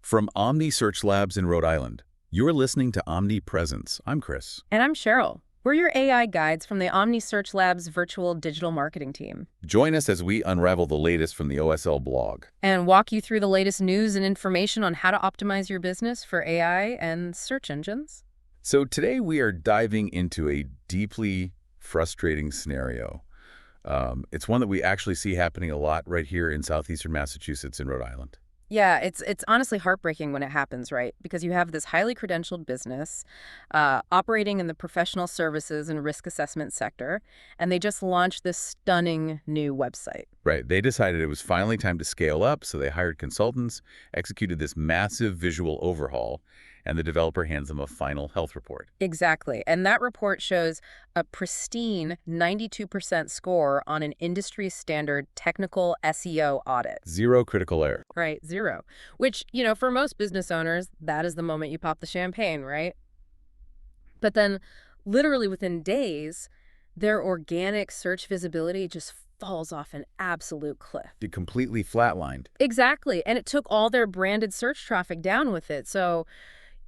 From Omni Search Labs in Rhode Island, you're listening to Omnipresence. I'm Chris. And I'm Cheryl. We're your AI guides from the Omni Search Labs virtual digital marketing team. Join us as we unravel the latest from the OSL blog. And walk you through the latest news and information on how to optimize your business for AI and search engines. So today we are diving into a deeply frustrating scenario. It's one that we actually see happening a lot right here in southeastern Massachusetts in Rhode Island. Yeah, it's honestly heartbreaking when it happens, right? Because you have this highly credentialed business operating in the professional services and risk assessment sector, and they just launched this stunning new website. Right. They decided it was finally time to scale up, so they hired consultants, executed this massive visual overhaul, and the developer hands them a final health report. Exactly. And that report shows a pristine 92% score on an industry standard technical SEO audit. Zero critical error. Right, zero. Which, for most business owners, that is the moment you pop the champagne, right? But then, literally within days, their organic search visibility just falls off an absolute cliff. It completely flatlined. Exactly. And it took all their branded search traffic down with it. So,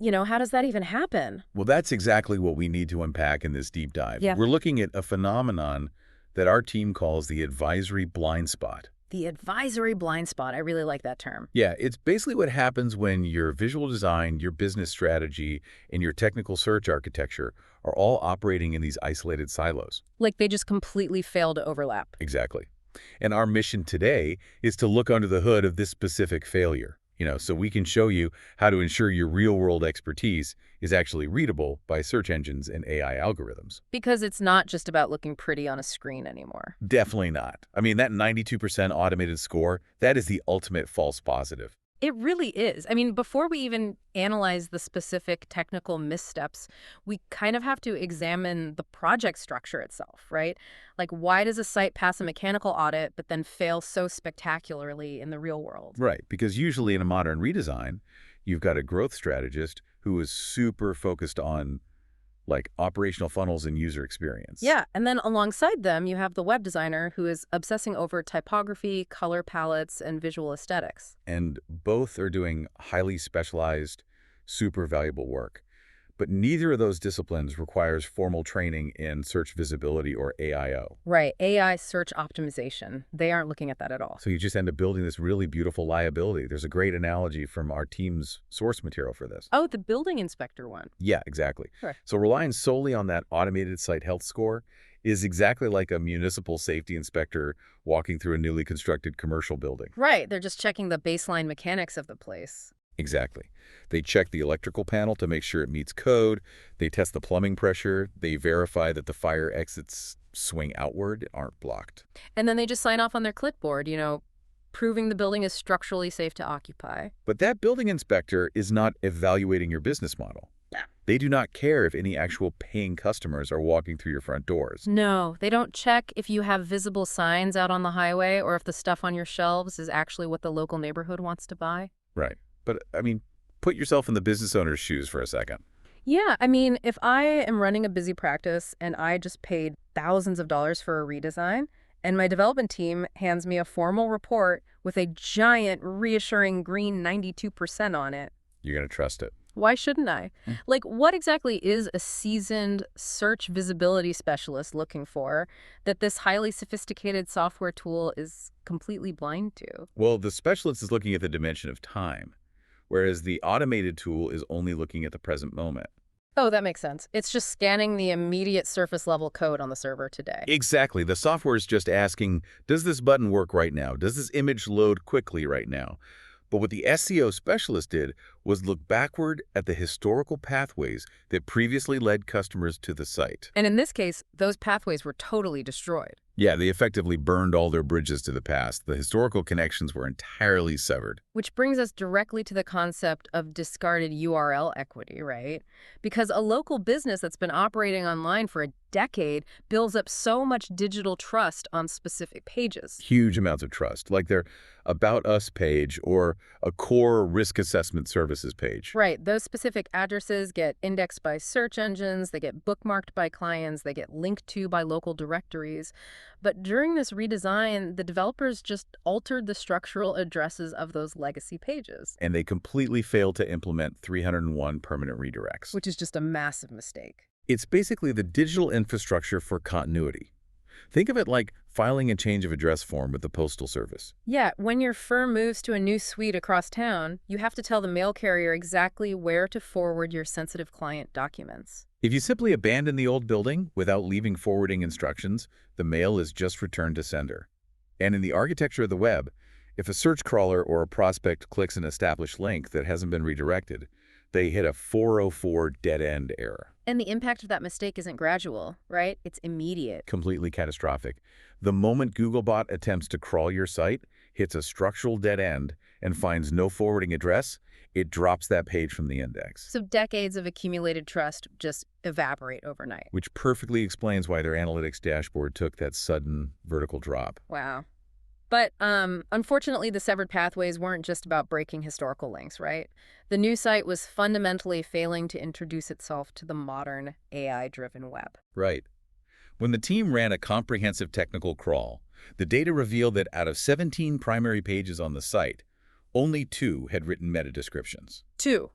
how does that even happen? Well, that's exactly what we need to unpack in this deep dive. Yeah. We're looking at a phenomenon that our team calls the advisory blind spot. The advisory blind spot. I really like that term. Yeah, it's basically what happens when your visual design, your business strategy, and your technical search architecture are all operating in these isolated silos. Like they just completely fail to overlap. Exactly. And our mission today is to look under the hood of this specific failure. So we can show you how to ensure your real-world expertise is actually readable by search engines and AI algorithms. Because it's not just about looking pretty on a screen anymore. Definitely not. I mean, that 92% automated score, that is the ultimate false positive. It really is. I mean, before we even analyze the specific technical missteps, we kind of have to examine the project structure itself, right? Like, why does a site pass a mechanical audit but then fail so spectacularly in the real world? Right, because usually in a modern redesign, you've got a growth strategist who is super focused on operational funnels and user experience. Yeah, and then alongside them, you have the web designer who is obsessing over typography, color palettes, and visual aesthetics. And both are doing highly specialized, super valuable work. But neither of those disciplines requires formal training in search visibility or AIO. Right, AI search optimization. They aren't looking at that at all. So you just end up building this really beautiful liability. There's a great analogy from our team's source material for this. Oh, the building inspector one. Yeah, exactly. Sure. So relying solely on that automated site health score is exactly like a municipal safety inspector walking through a newly constructed commercial building. Right, they're just checking the baseline mechanics of the place. Exactly. They check the electrical panel to make sure it meets code. They test the plumbing pressure. They verify that the fire exits swing outward aren't blocked. And then they just sign off on their clipboard, proving the building is structurally safe to occupy. But that building inspector is not evaluating your business model. Yeah. They do not care if any actual paying customers are walking through your front doors. No, they don't check if you have visible signs out on the highway or if the stuff on your shelves is actually what the local neighborhood wants to buy. Right. But, put yourself in the business owner's shoes for a second. Yeah, if I am running a busy practice and I just paid thousands of dollars for a redesign, and my development team hands me a formal report with a giant, reassuring green 92% on it. You're going to trust it. Why shouldn't I? What exactly is a seasoned search visibility specialist looking for that this highly sophisticated software tool is completely blind to? Well, the specialist is looking at the dimension of time, whereas the automated tool is only looking at the present moment. Oh, that makes sense. It's just scanning the immediate surface level code on the server today. Exactly. The software is just asking, does this button work right now? Does this image load quickly right now? But what the SEO specialist did was look backward at the historical pathways that previously led customers to the site. And in this case, those pathways were totally destroyed. Yeah, they effectively burned all their bridges to the past. The historical connections were entirely severed. Which brings us directly to the concept of discarded URL equity, right? Because a local business that's been operating online for a decade builds up so much digital trust on specific pages. Huge amounts of trust, like their About Us page or a core risk assessment services page. Right. Those specific addresses get indexed by search engines, they get bookmarked by clients, they get linked to by local directories. But during this redesign, the developers just altered the structural addresses of those legacy pages. And they completely failed to implement 301 permanent redirects. Which is just a massive mistake. It's basically the digital infrastructure for continuity. Think of it like filing a change of address form with the Postal Service. Yeah, when your firm moves to a new suite across town, you have to tell the mail carrier exactly where to forward your sensitive client documents. If you simply abandon the old building without leaving forwarding instructions, the mail is just returned to sender. And in the architecture of the web, if a search crawler or a prospect clicks an established link that hasn't been redirected, they hit a 404 dead-end error. And the impact of that mistake isn't gradual, right? It's immediate. Completely catastrophic. The moment Googlebot attempts to crawl your site, hits a structural dead end, and finds no forwarding address, it drops that page from the index. So decades of accumulated trust just evaporate overnight. Which perfectly explains why their analytics dashboard took that sudden vertical drop. Wow. But unfortunately, the severed pathways weren't just about breaking historical links, right? The new site was fundamentally failing to introduce itself to the modern AI-driven web. Right. When the team ran a comprehensive technical crawl, the data revealed that out of 17 primary pages on the site, only 2 had written meta descriptions. 2.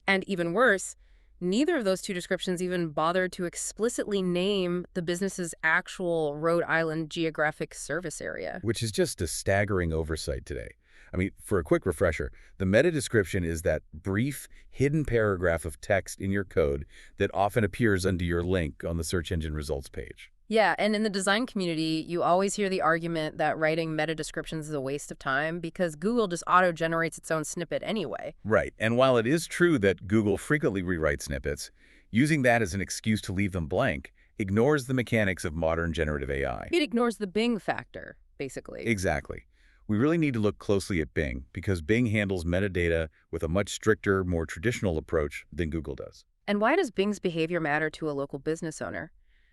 And even worse, neither of those 2 descriptions even bothered to explicitly name the business's actual Rhode Island geographic service area. Which is just a staggering oversight today. I mean, for a quick refresher, the meta description is that brief, hidden paragraph of text in your code that often appears under your link on the search engine results page. Yeah, and in the design community, you always hear the argument that writing meta descriptions is a waste of time because Google just auto-generates its own snippet anyway. Right, and while it is true that Google frequently rewrites snippets, using that as an excuse to leave them blank ignores the mechanics of modern generative AI. It ignores the Bing factor, basically. Exactly. We really need to look closely at Bing because Bing handles metadata with a much stricter, more traditional approach than Google does. And why does Bing's behavior matter to a local business owner?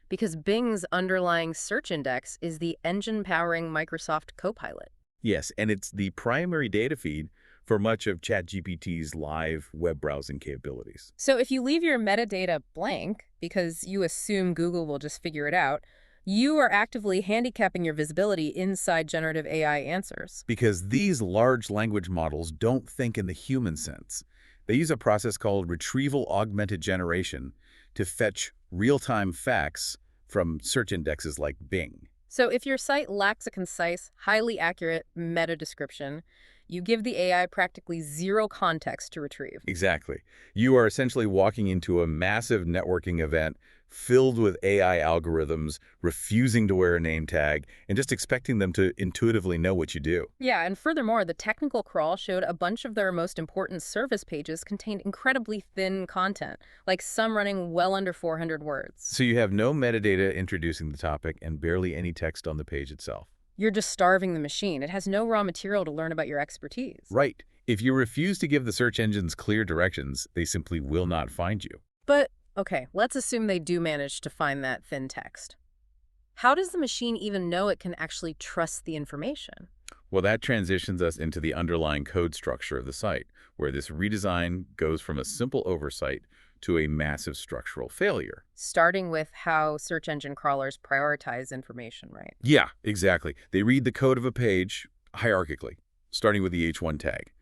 Because Bing's underlying search index is the engine powering Microsoft Copilot. Yes, and it's the primary data feed for much of ChatGPT's live web browsing capabilities. So if you leave your metadata blank because you assume Google will just figure it out, you are actively handicapping your visibility inside generative AI answers. Because these large language models don't think in the human sense. They use a process called retrieval augmented generation to fetch real-time facts from search indexes like Bing. So if your site lacks a concise, highly accurate meta description, you give the AI practically zero context to retrieve. Exactly. You are essentially walking into a massive networking event filled with AI algorithms, refusing to wear a name tag, and just expecting them to intuitively know what you do. Yeah, and furthermore, the technical crawl showed a bunch of their most important service pages contained incredibly thin content, like some running well under 400 words. So you have no metadata introducing the topic and barely any text on the page itself. You're just starving the machine. It has no raw material to learn about your expertise. Right. If you refuse to give the search engines clear directions, they simply will not find you. But okay, let's assume they do manage to find that thin text. How does the machine even know it can actually trust the information? Well, that transitions us into the underlying code structure of the site, where this redesign goes from a simple oversight to a massive structural failure. Starting with how search engine crawlers prioritize information, right? Yeah, exactly. They read the code of a page hierarchically, starting with the H1 tag.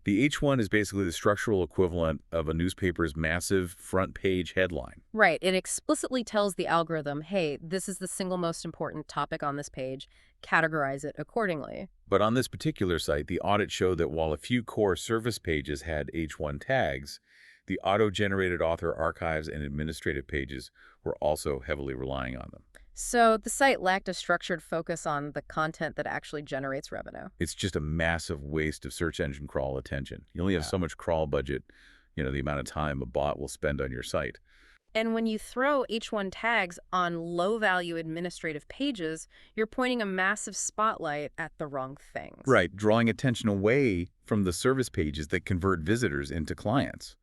The H1 is basically the structural equivalent of a newspaper's massive front page headline. Right. It explicitly tells the algorithm, hey, this is the single most important topic on this page. Categorize it accordingly. But on this particular site, the audit showed that while a few core service pages had H1 tags, the auto-generated author archives and administrative pages were also heavily relying on them. So the site lacked a structured focus on the content that actually generates revenue. It's just a massive waste of search engine crawl attention. You only have so much crawl budget, the amount of time a bot will spend on your site. And when you throw H1 tags on low-value administrative pages, you're pointing a massive spotlight at the wrong things. Right, drawing attention away from the service pages that convert visitors into clients.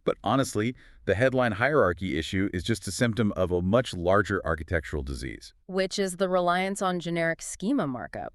But honestly, the headline hierarchy issue is just a symptom of a much larger architectural disease. Which is the reliance on generic schema markup.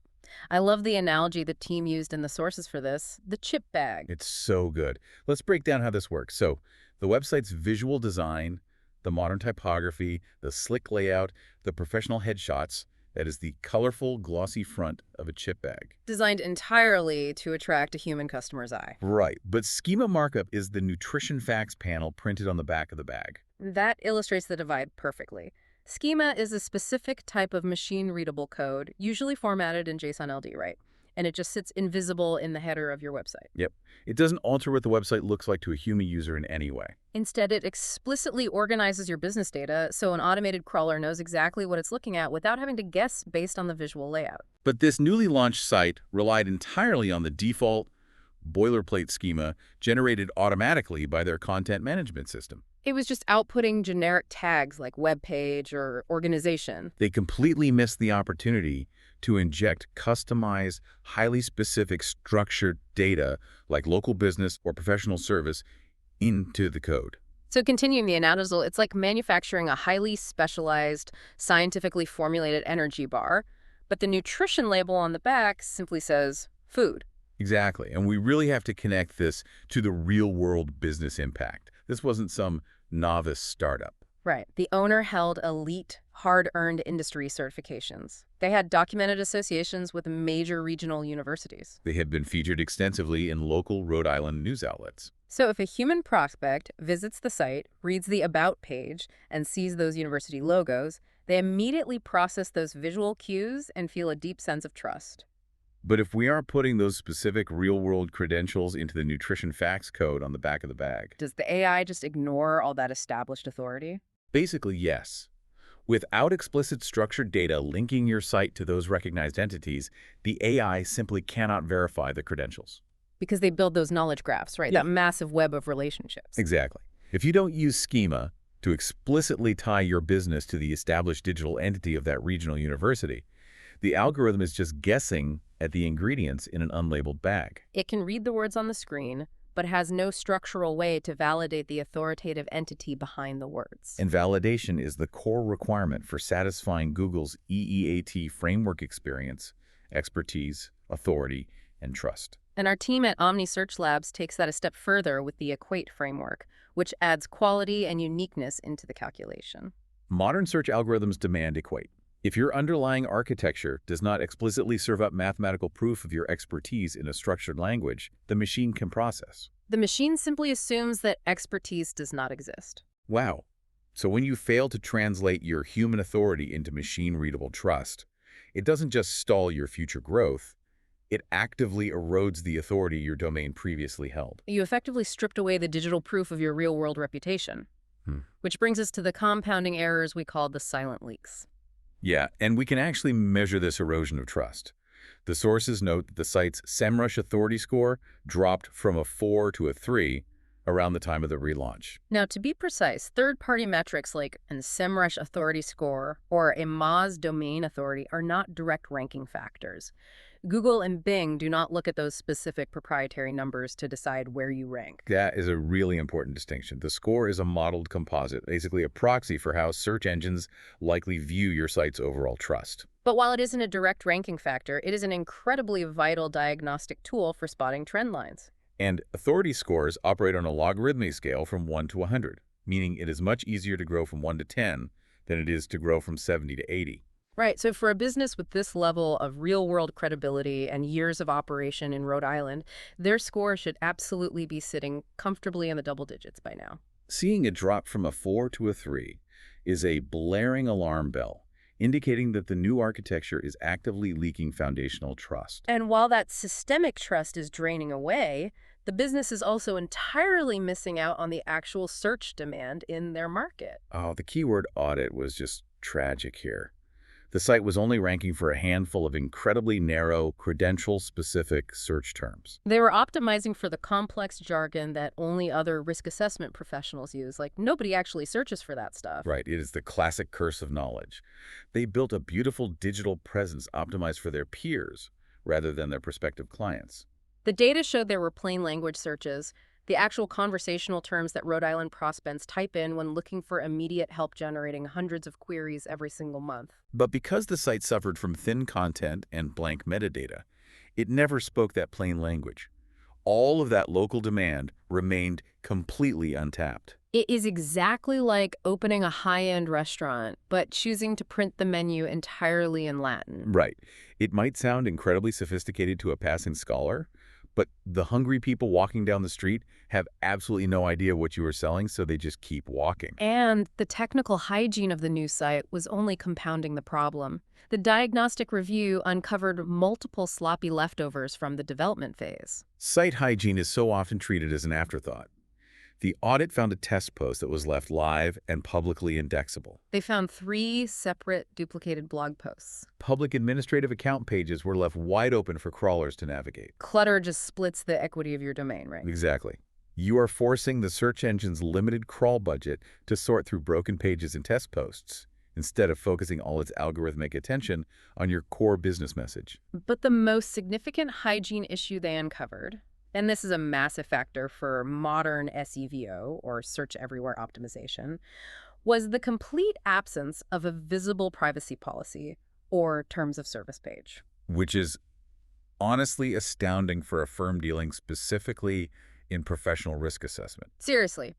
I love the analogy the team used in the sources for this, the chip bag. It's so good. Let's break down how this works. So, the website's visual design, the modern typography, the slick layout, the professional headshots, That is the colorful, glossy front of a chip bag. Designed entirely to attract a human customer's eye. Right, but Schema Markup is the nutrition facts panel printed on the back of the bag. That illustrates the divide perfectly. Schema is a specific type of machine-readable code, usually formatted in JSON LD, right? And it just sits invisible in the header of your website. Yep. It doesn't alter what the website looks like to a human user in any way. Instead, it explicitly organizes your business data so an automated crawler knows exactly what it's looking at without having to guess based on the visual layout. But this newly launched site relied entirely on the default boilerplate schema generated automatically by their content management system. It was just outputting generic tags like web page or organization. They completely missed the opportunity to inject customized, highly specific structured data like local business or professional service into the code. So continuing the analogy, it's like manufacturing a highly specialized, scientifically formulated energy bar, but the nutrition label on the back simply says food. Exactly. And we really have to connect this to the real-world business impact. This wasn't some novice startup. Right. The owner held elite, hard-earned industry certifications. They had documented associations with major regional universities. They had been featured extensively in local Rhode Island news outlets. So if a human prospect visits the site, reads the About page, and sees those university logos, they immediately process those visual cues and feel a deep sense of trust. But if we aren't putting those specific real-world credentials into the nutrition facts code on the back of the bag, Does the AI just ignore all that established authority? basically, yes. Without explicit structured data linking your site to those recognized entities, the AI simply cannot verify the credentials. Because they build those knowledge graphs, right? Yeah. That massive web of relationships. Exactly. If you don't use Schema to explicitly tie your business to the established digital entity of that regional university, the algorithm is just guessing at the ingredients in an unlabeled bag. It can read the words on the screen, but has no structural way to validate the authoritative entity behind the words. And validation is the core requirement for satisfying Google's EEAT framework experience, expertise, authority, and trust. And our team at Omni Search Labs takes that a step further with the Equate framework, which adds quality and uniqueness into the calculation. Modern search algorithms demand Equate. If your underlying architecture does not explicitly serve up mathematical proof of your expertise in a structured language, the machine can process. The machine simply assumes that expertise does not exist. Wow. So when you fail to translate your human authority into machine-readable trust, it doesn't just stall your future growth, it actively erodes the authority your domain previously held. You effectively stripped away the digital proof of your real-world reputation. Which brings us to the compounding errors we call the silent leaks. Yeah, and we can actually measure this erosion of trust. The sources note that the site's SEMrush authority score dropped from a 4 to a 3 around the time of the relaunch. Now, to be precise, third-party metrics like an SEMrush authority score or a Moz domain authority are not direct ranking factors. Google and Bing do not look at those specific proprietary numbers to decide where you rank. That is a really important distinction. The score is a modeled composite, basically a proxy for how search engines likely view your site's overall trust. But while it isn't a direct ranking factor, it is an incredibly vital diagnostic tool for spotting trend lines. And authority scores operate on a logarithmic scale from 1 to 100, meaning it is much easier to grow from 1 to 10 than it is to grow from 70 to 80. Right, so for a business with this level of real-world credibility and years of operation in Rhode Island, their score should absolutely be sitting comfortably in the double digits by now. Seeing it drop from a 4 to a 3 is a blaring alarm bell, indicating that the new architecture is actively leaking foundational trust. And while that systemic trust is draining away, the business is also entirely missing out on the actual search demand in their market. Oh, the keyword audit was just tragic here. The site was only ranking for a handful of incredibly narrow, credential-specific search terms. They were optimizing for the complex jargon that only other risk assessment professionals use. Like, nobody actually searches for that stuff. Right, it is the classic curse of knowledge. They built a beautiful digital presence optimized for their peers rather than their prospective clients. The data showed there were plain language searches, the actual conversational terms that Rhode Island prospects type in when looking for immediate help generating hundreds of queries every single month. But because the site suffered from thin content and blank metadata, it never spoke that plain language. all of that local demand remained completely untapped. It is exactly like opening a high-end restaurant, but choosing to print the menu entirely in Latin. Right. It might sound incredibly sophisticated to a passing scholar, but the hungry people walking down the street have absolutely no idea what you are selling, so they just keep walking. And the technical hygiene of the new site was only compounding the problem. The diagnostic review uncovered multiple sloppy leftovers from the development phase. Site hygiene is so often treated as an afterthought. The audit found a test post that was left live and publicly indexable. They found 3 separate duplicated blog posts. Public administrative account pages were left wide open for crawlers to navigate. Clutter just splits the equity of your domain, right? Exactly. You are forcing the search engine's limited crawl budget to sort through broken pages and test posts, instead of focusing all its algorithmic attention on your core business message. But the most significant hygiene issue they uncovered, and this is a massive factor for modern SEO, or search everywhere optimization, was the complete absence of a visible privacy policy or terms of service page. Which is honestly astounding for a firm dealing specifically in professional risk assessment. Seriously,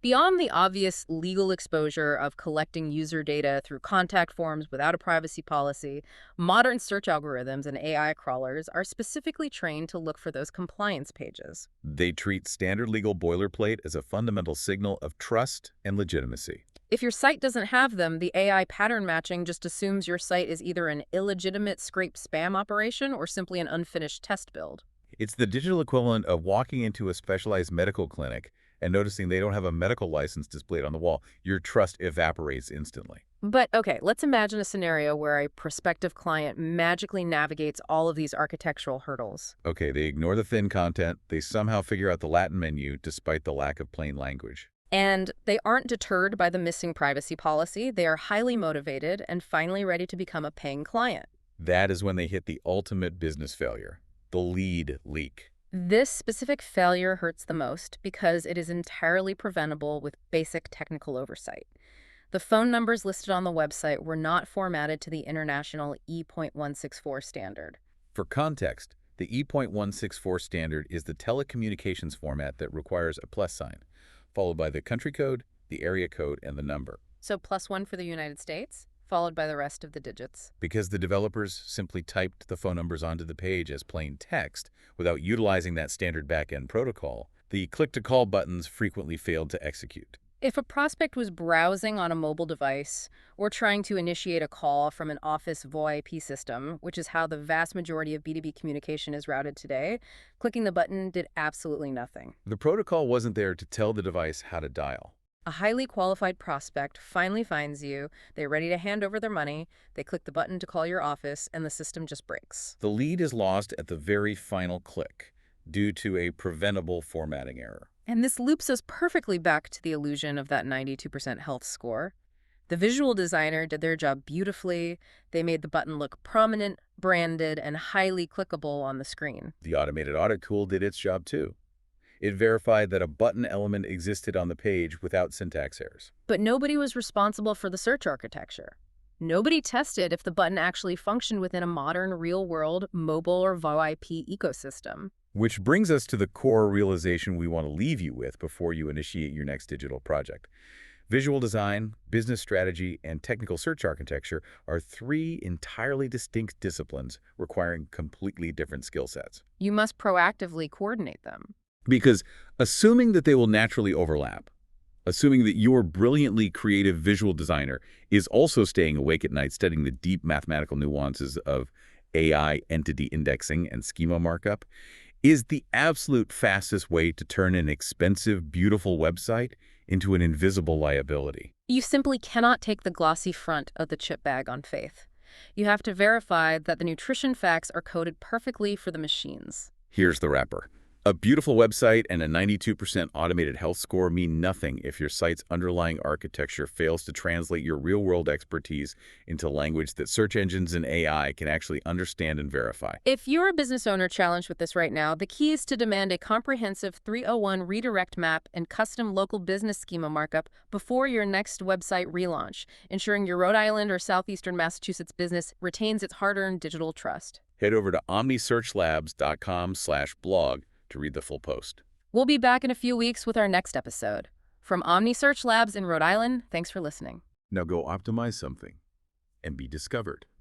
beyond the obvious legal exposure of collecting user data through contact forms without a privacy policy, modern search algorithms and AI crawlers are specifically trained to look for those compliance pages. They treat standard legal boilerplate as a fundamental signal of trust and legitimacy. If your site doesn't have them, the AI pattern matching just assumes your site is either an illegitimate scrape spam operation or simply an unfinished test build. It's the digital equivalent of walking into a specialized medical clinic and noticing they don't have a medical license displayed on the wall. Your trust evaporates instantly. But okay, let's imagine a scenario where a prospective client magically navigates all of these architectural hurdles. Okay, they ignore the thin content. They somehow figure out the Latin menu despite the lack of plain language. And they aren't deterred by the missing privacy policy. They are highly motivated and finally ready to become a paying client. That is when they hit the ultimate business failure, the lead leak. This specific failure hurts the most because it is entirely preventable with basic technical oversight. The phone numbers listed on the website were not formatted to the international E.164 standard. For context, the E.164 standard is the telecommunications format that requires a plus sign, followed by the country code, the area code, and the number. So +1 for the United States, followed by the rest of the digits. Because the developers simply typed the phone numbers onto the page as plain text without utilizing that standard back-end protocol, the click-to-call buttons frequently failed to execute. If a prospect was browsing on a mobile device or trying to initiate a call from an office VoIP system, which is how the vast majority of B2B communication is routed today, clicking the button did absolutely nothing. The protocol wasn't there to tell the device how to dial. A highly qualified prospect finally finds you, they're ready to hand over their money, they click the button to call your office, and the system just breaks. The lead is lost at the very final click due to a preventable formatting error. And this loops us perfectly back to the illusion of that 92% health score. The visual designer did their job beautifully. They made the button look prominent, branded, and highly clickable on the screen. The automated audit tool did its job too. It verified that a button element existed on the page without syntax errors. But nobody was responsible for the search architecture. Nobody tested if the button actually functioned within a modern, real-world, mobile or VoIP ecosystem. Which brings us to the core realization we want to leave you with before you initiate your next digital project. Visual design, business strategy, and technical search architecture are 3 entirely distinct disciplines requiring completely different skill sets. You must proactively coordinate them. Because assuming that they will naturally overlap, assuming that your brilliantly creative visual designer is also staying awake at night studying the deep mathematical nuances of AI entity indexing and schema markup, is the absolute fastest way to turn an expensive, beautiful website into an invisible liability. You simply cannot take the glossy front of the chip bag on faith. You have to verify that the nutrition facts are coded perfectly for the machines. Here's the wrapper. A beautiful website and a 92% automated health score mean nothing if your site's underlying architecture fails to translate your real-world expertise into language that search engines and AI can actually understand and verify. If you're a business owner challenged with this right now, the key is to demand a comprehensive 301 redirect map and custom local business schema markup before your next website relaunch, ensuring your Rhode Island or Southeastern Massachusetts business retains its hard-earned digital trust. Head over to omnisearchlabs.com/blog to read the full post. We'll be back in a few weeks with our next episode. From Omni Search Labs in Rhode Island, thanks for listening. Now go optimize something and be discovered.